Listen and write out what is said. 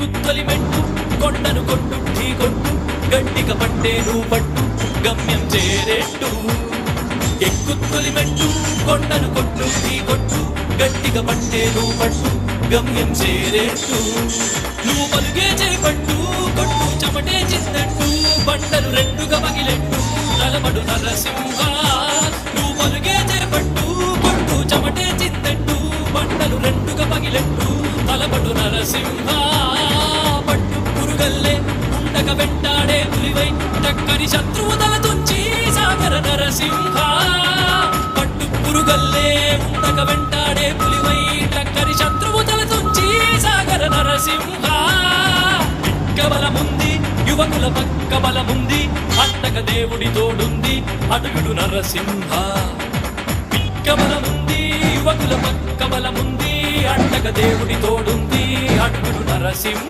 ఎక్కుత్తొలి మెట్టు కొండను కొట్టు ఢీ కొట్టు గట్టిగా పట్టేను పట్టు గమ్యం చేరేట్టు ఎక్కుత్తొలి మెట్టు కొండను కొట్టు ఢీ కొట్టు గట్టిగా పట్టేను పట్టు గమ్యం చేరేట్టు నువ్వు పలుగే చేపట్టు కొట్టు చెమటే చిందట్టు బండలు రెండుగా పగిలెట్టు నలబడు నరసింహ నువ్వు పలుగే చేపట్టు కొట్టు చెమటే చిందట్టు బండలు రెండుగా పగిలెట్టు నలబడు నరసింహ పట్టు పురుగల్లే ఉండగ వెంటాడే పులివై చక్కని శత్రువు తల తుంచి సాగర నరసింహ పట్టు పురుగల్లే ఉండగ వెంటాడే పులివై చక్కని శత్రువు తల తుంచి సాగర నరసింహ బలముంది యువకుల పక్క బలముంది అంతక దేవుడి తోడుంది అడుగుడు నరసింహ బలముంది యువకుల పక్క బలముంది అంతక దేవుడి తోడుంది అడుగుడు నరసింహ